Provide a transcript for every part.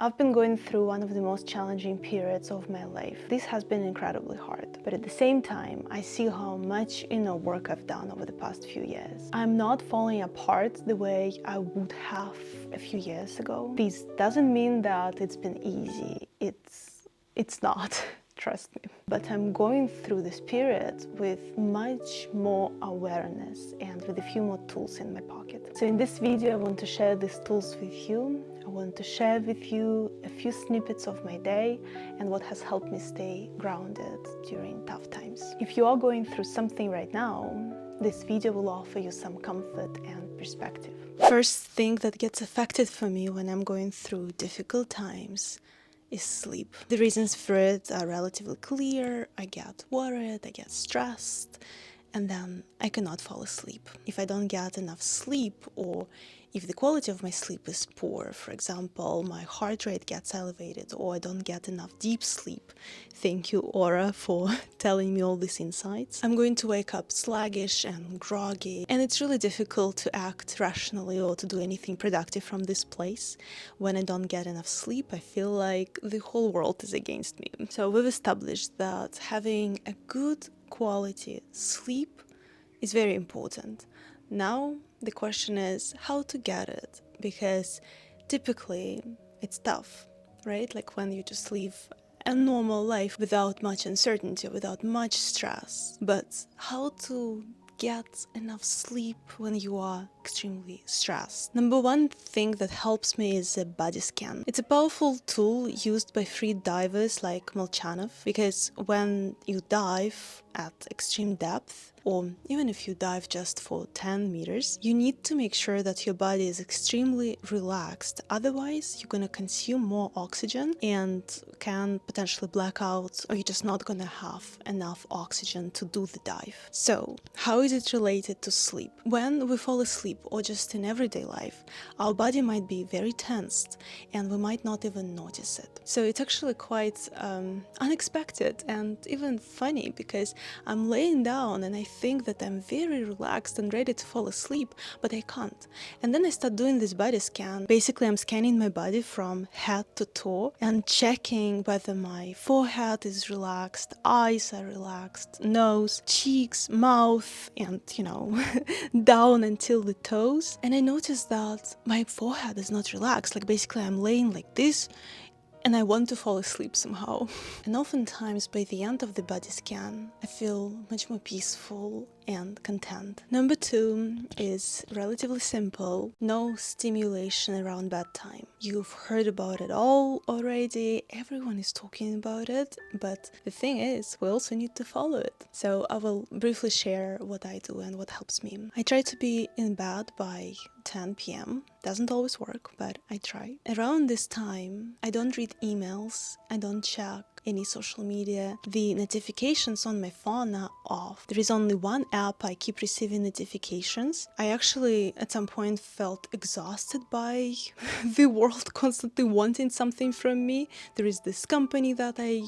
I've been going through one of the most challenging periods of my life. This has been incredibly hard, but at the same time, I see how much inner work I've done over the past few years. I'm not falling apart the way I would have a few years ago. This doesn't mean that it's been easy. It's not. Trust me. But I'm going through this period with much more awareness and with a few more tools in my pocket. So in this video, I want to share these tools with you. I want to share with you a few snippets of my day and what has helped me stay grounded during tough times. If you are going through something right now, this video will offer you some comfort and perspective. First thing that gets affected for me when I'm going through difficult times is sleep. The reasons for it are relatively clear. I get worried, I get stressed, and then I cannot fall asleep. If I don't get enough sleep, or if the quality of my sleep is poor, for example, my heart rate gets elevated, or I don't get enough deep sleep, thank you, Aura, for telling me all these insights, I'm going to wake up sluggish and groggy, and it's really difficult to act rationally or to do anything productive from this place. When I don't get enough sleep, I feel like the whole world is against me. So we've established that having a good quality sleep is very important. Now the question is how to get it, because typically it's tough, right? Like when you just live a normal life without much uncertainty, without much stress. But how to get enough sleep when you are extremely stressed? Number one thing that helps me is a body scan. It's a powerful tool used by free divers like Molchanov, because when you dive at extreme depth, or even if you dive just for 10 meters, you need to make sure that your body is extremely relaxed. Otherwise, you're going to consume more oxygen and can potentially black out, or you're just not going to have enough oxygen to do the dive. So, how is it related to sleep? When we fall asleep, or just in everyday life, our body might be very tensed and we might not even notice it. So it's actually quite unexpected and even funny, because I'm laying down and I think that I'm very relaxed and ready to fall asleep, but I can't. And then I start doing this body scan. Basically, I'm scanning my body from head to toe and checking whether my forehead is relaxed, eyes are relaxed, nose, cheeks, mouth, and down until the toes. And I noticed that my forehead is not relaxed. Like basically I'm laying like this and I want to fall asleep somehow. And oftentimes by the end of the body scan, I feel much more peaceful and content. Number two is relatively simple: no stimulation around bedtime. You've heard about it all already, everyone is talking about it, but the thing is, we also need to follow it. So I will briefly share what I do and what helps me. I try to be in bed by 10 p.m. Doesn't always work, but I try. Around this time, I don't read emails, I don't check any social media. The notifications on my phone are off. There is only one app I keep receiving notifications. I actually at some point felt exhausted by the world constantly wanting something from me. There is this company that I,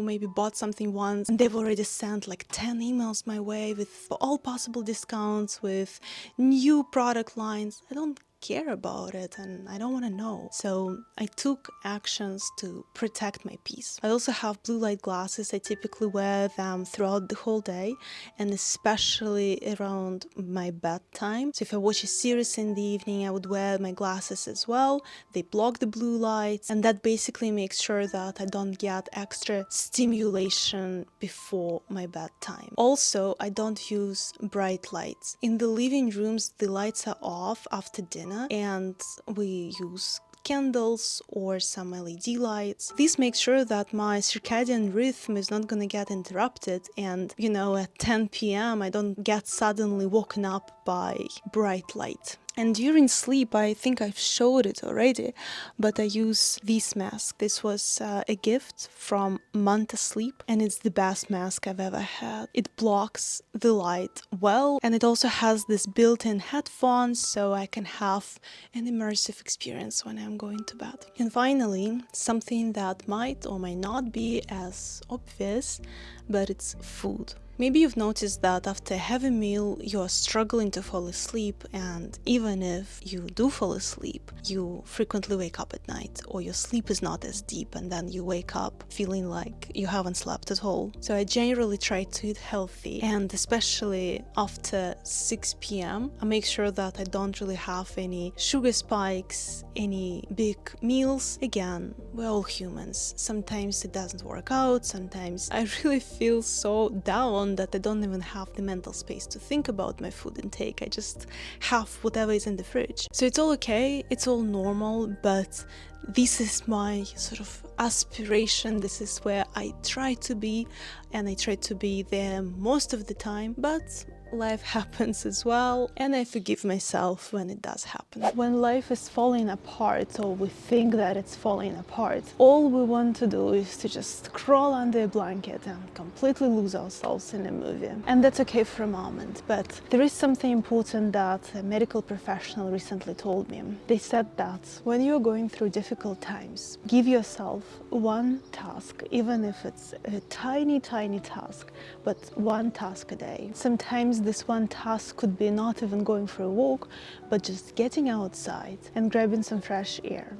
maybe bought something once, and they've already sent like 10 emails my way with all possible discounts, with new product lines. I don't care about it and I don't want to know. So I took actions to protect my peace. I also have blue light glasses. I typically wear them throughout the whole day, and especially around my bedtime. So if I watch a series in the evening, I would wear my glasses as well. They block the blue lights, and that basically makes sure that I don't get extra stimulation before my bedtime. Also, I don't use bright lights. In the living rooms, the lights are off after dinner, and we use candles or some LED lights. This makes sure that my circadian rhythm is not gonna get interrupted, and at 10 p.m. I don't get suddenly woken up by bright light. And during sleep, I think I've showed it already, but I use this mask. This was a gift from Manta Sleep, and it's the best mask I've ever had. It blocks the light well, and it also has this built-in headphones, so I can have an immersive experience when I'm going to bed. And finally, something that might or might not be as obvious, but it's food. Maybe you've noticed that after a heavy meal, you're struggling to fall asleep, and even if you do fall asleep, you frequently wake up at night, or your sleep is not as deep, and then you wake up feeling like you haven't slept at all. So I generally try to eat healthy, and especially after 6 p.m., I make sure that I don't really have any sugar spikes, any big meals. Again, we're all humans. Sometimes it doesn't work out, sometimes I really feel so down that I don't even have the mental space to think about my food intake. I just have whatever is in the fridge. So it's all okay, it's all normal, but this is my sort of aspiration. This is where I try to be, and I try to be there most of the time, but life happens as well, and I forgive myself when it does happen. When life is falling apart, or we think that it's falling apart, all we want to do is to just crawl under a blanket and completely lose ourselves in a movie. And that's okay for a moment, but there is something important that a medical professional recently told me. They said that when you're going through difficult times, give yourself one task, even if it's a tiny task, but one task a day. Sometimes this one task could be not even going for a walk, but just getting outside and grabbing some fresh air.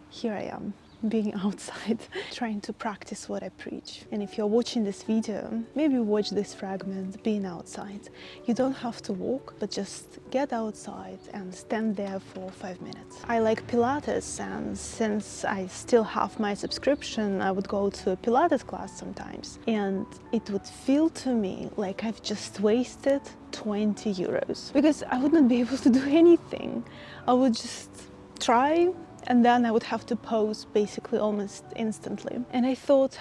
Here I am, being outside, trying to practice what I preach. And if you're watching this video, maybe watch this fragment, being outside. You don't have to walk, but just get outside and stand there for 5 minutes. I like Pilates, and since I still have my subscription, I would go to a Pilates class sometimes. And it would feel to me like I've just wasted 20 euros, because I would not be able to do anything. I would just try, and then I would have to pause basically almost instantly. And I thought,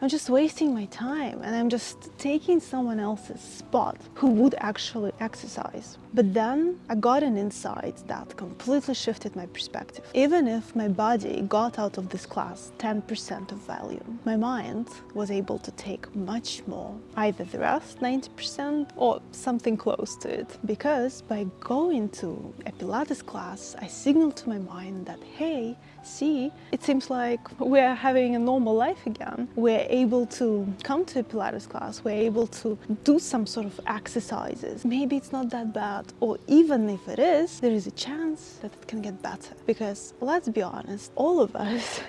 I'm just wasting my time, and I'm just taking someone else's spot who would actually exercise. But then I got an insight that completely shifted my perspective. Even if my body got out of this class 10% of value, my mind was able to take much more, either the rest, 90%, or something close to it. Because by going to a Pilates class, I signaled to my mind that, hey, see, it seems like we're having a normal life again. We're able to come to a Pilates class, we're able to do some sort of exercises. Maybe it's not that bad, or even if it is, there is a chance that it can get better. Because let's be honest, all of us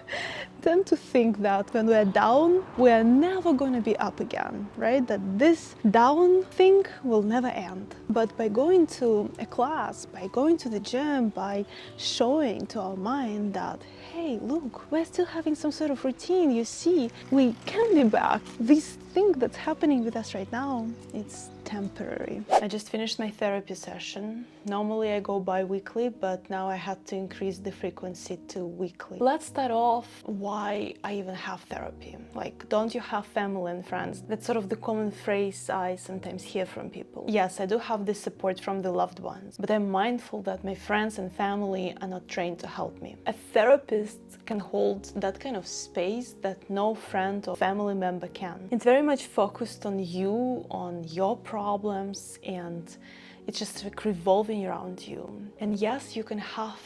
tend to think that when we're down, we're never going to be up again, right? That this down thing will never end. But by going to a class, by going to the gym, by showing to our mind that, hey, look, we're still having some sort of routine, you see, we can be back. This thing that's happening with us right now, it's temporary. I just finished my therapy session. Normally I go bi-weekly, but now I had to increase the frequency to weekly. Let's start off why I even have therapy. Like, don't you have family and friends? That's sort of the common phrase I sometimes hear from people. Yes, I do have this support from the loved ones, but I'm mindful that my friends and family are not trained to help me. A therapist can hold that kind of space that no friend or family member can. It's very much focused on you, on your problems, and it's just like revolving around you. And yes, you can have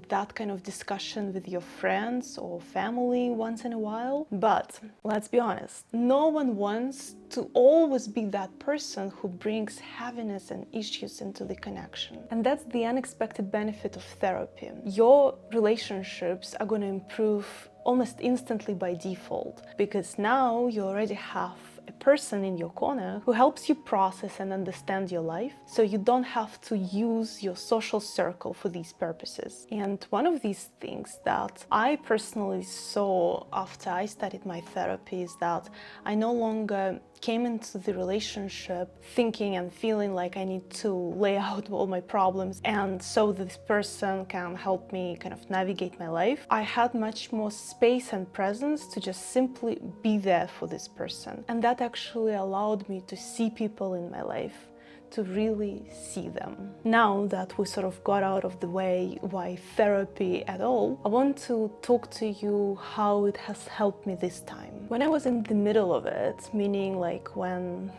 that kind of discussion with your friends or family once in a while, but let's be honest, no one wants to always be that person who brings heaviness and issues into the connection. And that's the unexpected benefit of therapy. Your relationships are going to improve almost instantly by default, because now you already have a person in your corner who helps you process and understand your life, so you don't have to use your social circle for these purposes. And one of these things that I personally saw after I started my therapy is that I no longer came into the relationship thinking and feeling like I need to lay out all my problems and so this person can help me kind of navigate my life. I had much more space and presence to just simply be there for this person. And that actually allowed me to see people in my life, to really see them. Now that we sort of got out of the way why therapy at all, I want to talk to you how it has helped me this time. When I was in the middle of it, meaning like when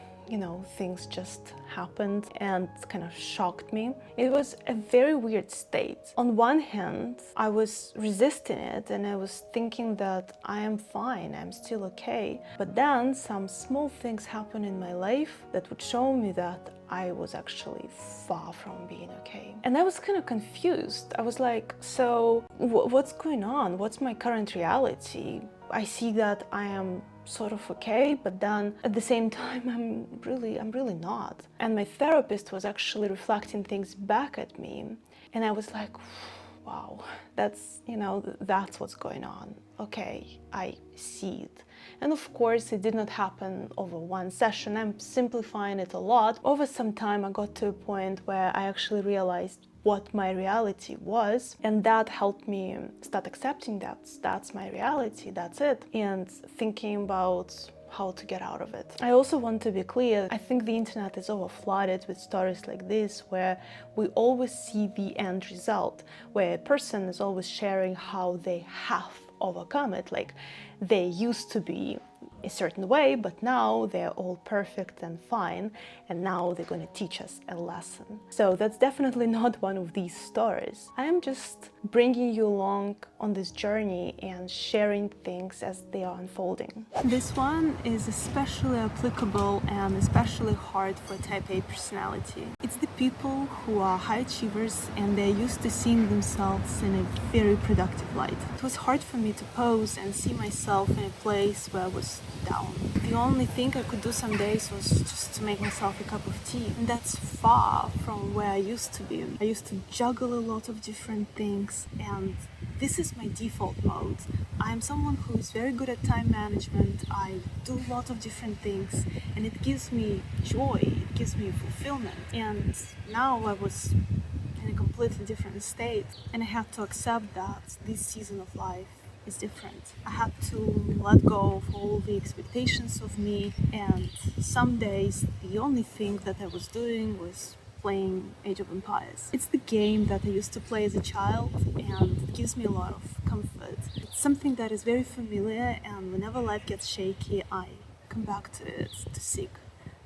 things just happened and kind of shocked me. It was a very weird state. On one hand, I was resisting it and I was thinking that I am fine, I'm still okay. But then some small things happened in my life that would show me that I was actually far from being okay. And I was kind of confused. I was like, so what's going on? What's my current reality? I see that I am sort of okay, but then at the same time, I'm really not. And my therapist was actually reflecting things back at me. And I was like, wow, that's what's going on. Okay, I see it. And of course, it did not happen over one session. I'm simplifying it a lot. Over some time, I got to a point where I actually realized what my reality was, and that helped me start accepting that's my reality, that's it, and thinking about how to get out of it. I also want to be clear, I think the internet is overflooded with stories like this where we always see the end result, where a person is always sharing how they have overcome it, like they used to be a certain way, but now they're all perfect and fine, and now they're going to teach us a lesson. So that's definitely not one of these stories. I am just bringing you along on this journey and sharing things as they are unfolding. This one is especially applicable and especially hard for type A personality. It's the people who are high achievers and they're used to seeing themselves in a very productive light. It was hard for me to pose and see myself in a place where I was down. The only thing I could do some days was just to make myself a cup of tea. And that's far from where I used to be. I used to juggle a lot of different things, and this is my default mode. I'm someone who is very good at time management. I do a lot of different things, and it gives me joy, it gives me fulfillment. And now I was in a completely different state, and I had to accept that this season of life is different. I had to let go of all the expectations of me, and some days the only thing that I was doing was playing Age of Empires. It's the game that I used to play as a child, and it gives me a lot of comfort. It's something that is very familiar, and whenever life gets shaky, I come back to it to seek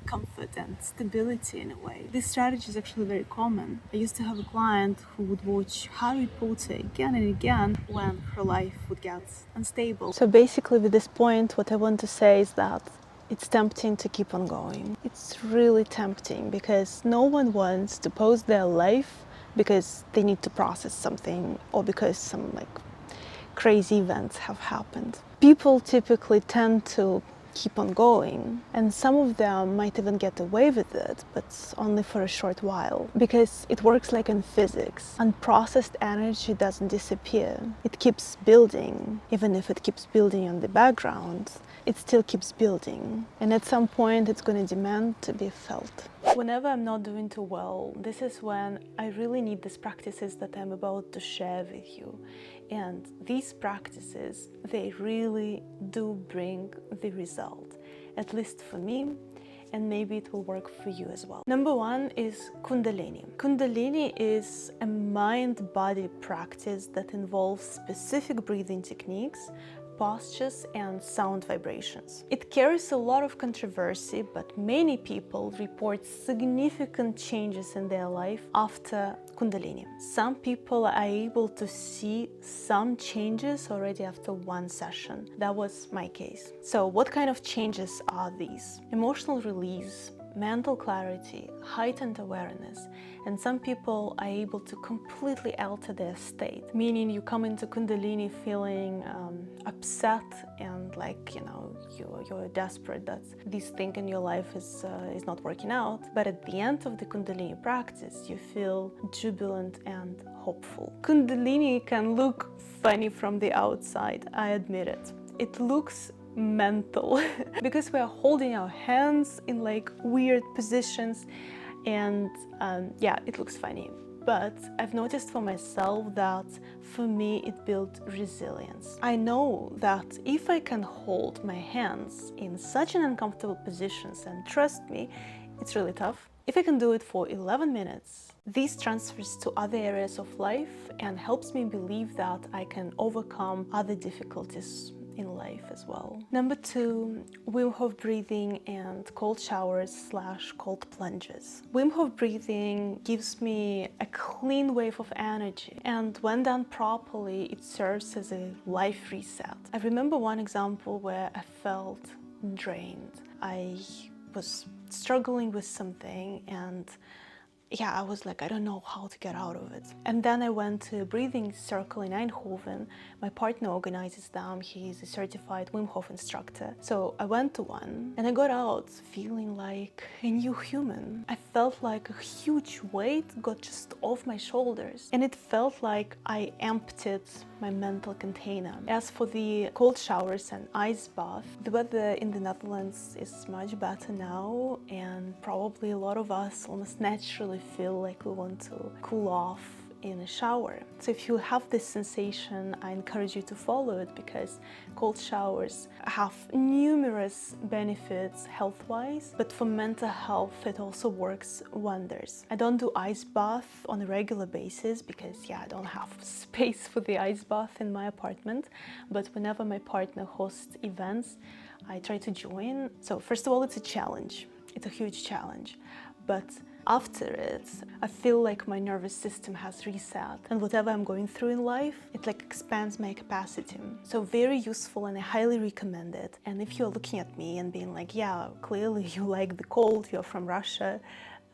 comfort and stability in a way. This strategy is actually very common. I used to have a client who would watch Harry Potter again and again when her life would get unstable. So basically with this point, what I want to say is that it's tempting to keep on going. It's really tempting because no one wants to pause their life because they need to process something or because some crazy events have happened. People typically tend to keep on going, and some of them might even get away with it, but only for a short while, because it works like in physics. Unprocessed energy doesn't disappear. It keeps building. Even if it keeps building in the background, it still keeps building, and at some point it's going to demand to be felt. Whenever I'm not doing too well, this is when I really need these practices that I'm about to share with you. And these practices, they really do bring the result, at least for me, and maybe it will work for you as well. Number one is Kundalini. Kundalini is a mind-body practice that involves specific breathing techniques, postures and sound vibrations. It carries a lot of controversy, but many people report significant changes in their life after Kundalini. Some people are able to see some changes already after one session. That was my case. So what kind of changes are these? Emotional release, mental clarity, heightened awareness, and some people are able to completely alter their state, meaning you come into Kundalini feeling upset and you're desperate that this thing in your life is not working out. But at the end of the Kundalini practice, you feel jubilant and hopeful. Kundalini can look funny from the outside, I admit it. It looks mental because we are holding our hands in weird positions, and it looks funny. But I've noticed for myself that for me it built resilience. I know that if I can hold my hands in such an uncomfortable positions, and trust me, it's really tough, if I can do it for 11 minutes, this transfers to other areas of life and helps me believe that I can overcome other difficulties in life as well. Number 2, Wim Hof breathing and cold showers / cold plunges. Wim Hof breathing gives me a clean wave of energy, and when done properly, it serves as a life reset. I remember one example where I felt drained. I was struggling with something, and I was like, I don't know how to get out of it. And then I went to a breathing circle in Eindhoven. My partner organizes them. He's a certified Wim Hof instructor. So I went to one and I got out feeling like a new human. I felt like a huge weight got just off my shoulders, and it felt like I emptied my mental container. As for the cold showers and ice bath, the weather in the Netherlands is much better now, and probably a lot of us almost naturally feel like we want to cool off in a shower. So if you have this sensation, I encourage you to follow it, because cold showers have numerous benefits health-wise, but for mental health it also works wonders. I don't do ice bath on a regular basis because I don't have space for the ice bath in my apartment, but whenever my partner hosts events, I try to join. So first of all, it's a challenge. It's a huge challenge, but after it, I feel like my nervous system has reset, and whatever I'm going through in life, it like expands my capacity. So very useful, and I highly recommend it. And if you're looking at me and being like, yeah, clearly you like the cold, you're from Russia,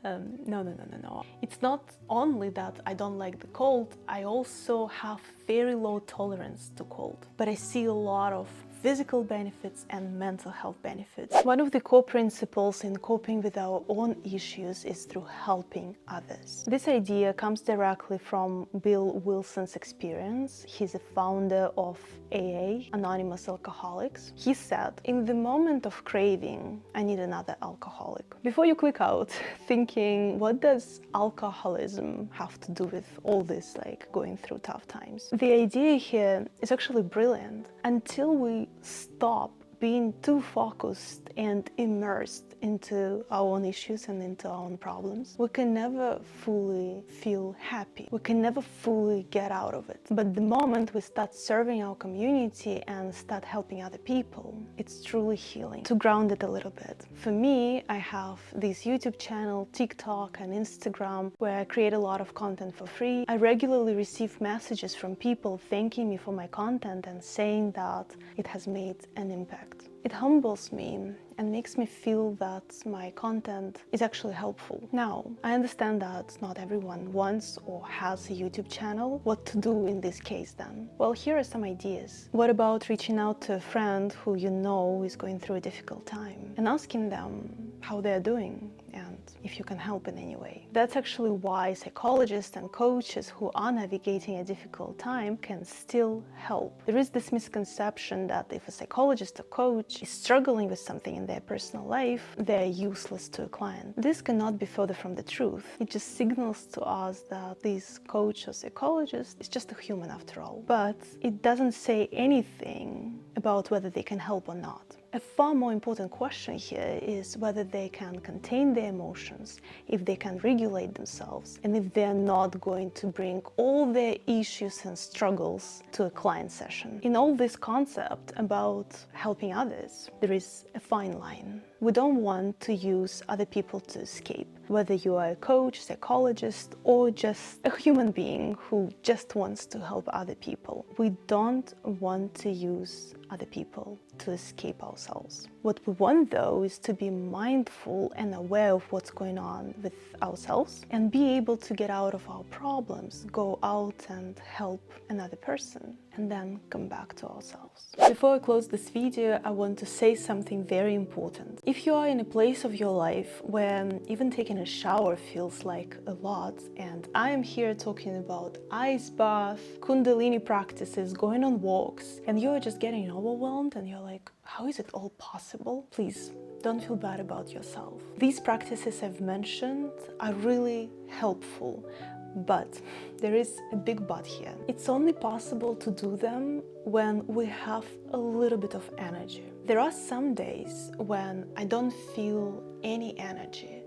no. It's not only that I don't like the cold, I also have very low tolerance to cold. But I see a lot of physical benefits and mental health benefits. One of the core principles in coping with our own issues is through helping others. This idea comes directly from Bill Wilson's experience. He's a founder of AA, Anonymous Alcoholics. He said, in the moment of craving, I need another alcoholic. Before you click out thinking, what does alcoholism have to do with all this, like going through tough times? The idea here is actually brilliant. Until we stop being too focused and immersed into our own issues and into our own problems, we can never fully feel happy. We can never fully get out of it. But the moment we start serving our community and start helping other people, it's truly healing. To ground it a little bit, for me, I have this YouTube channel, TikTok and Instagram, where I create a lot of content for free. I regularly receive messages from people thanking me for my content and saying that it has made an impact. It humbles me and makes me feel that my content is actually helpful. Now, I understand that not everyone wants or has a YouTube channel. What to do in this case then? Well, here are some ideas. What about reaching out to a friend who you know is going through a difficult time and asking them how they're doing and if you can help in any way? That's actually why psychologists and coaches who are navigating a difficult time can still help. There is this misconception that if a psychologist or coach is struggling with something in their personal life, they're useless to a client. This cannot be further from the truth. It just signals to us that this coach or psychologist is just a human after all. But it doesn't say anything about whether they can help or not. A far more important question here is whether they can contain their emotions, if they can regulate themselves, and if they're not going to bring all their issues and struggles to a client session. In all this concept about helping others, there is a fine line. We don't want to use other people to escape. Whether you are a coach, psychologist, or just a human being who just wants to help other people, we don't want to use other people to escape ourselves. What we want, though, is to be mindful and aware of what's going on with ourselves and be able to get out of our problems, go out and help another person, and then come back to ourselves. Before I close this video, I want to say something very important. If you are in a place of your life where even taking a shower feels like a lot, and I am here talking about ice bath, kundalini practices, going on walks, and you're just getting overwhelmed and you're like, how is it all possible? Please, don't feel bad about yourself. These practices I've mentioned are really helpful, but there is a big but here. It's only possible to do them when we have a little bit of energy. There are some days when I don't feel any energy,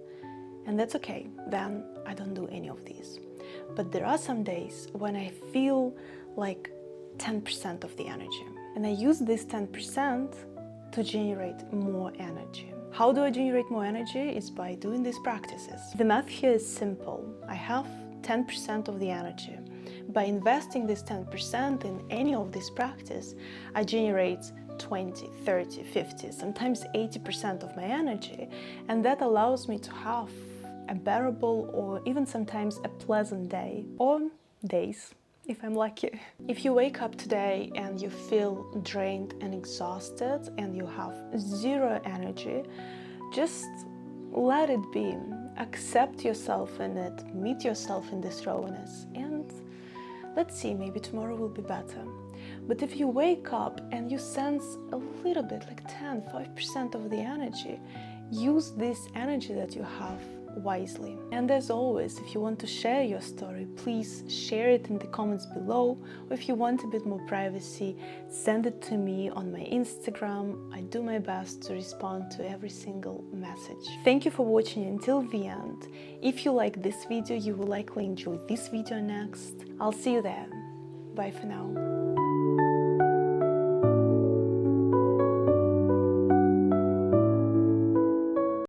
and that's okay, then I don't do any of these. But there are some days when I feel like 10% of the energy. And I use this 10% to generate more energy. How do I generate more energy? It's by doing these practices. The math here is simple. I have 10% of the energy. By investing this 10% in any of these practices, I generate 20, 30, 50, sometimes 80% of my energy, and that allows me to have a bearable or even sometimes a pleasant day, or days, if I'm lucky. If you wake up today and you feel drained and exhausted and you have zero energy, just let it be. Accept yourself in it, meet yourself in this rawness, and let's see, maybe tomorrow will be better. But if you wake up and you sense a little bit, like 5% of the energy, use this energy that you have wisely. And as always, if you want to share your story, please share it in the comments below, or if you want a bit more privacy, send it to me on my Instagram. I do my best to respond to every single message. Thank you for watching until the end. If you like this video, you will likely enjoy this video next. I'll see you there. Bye for now.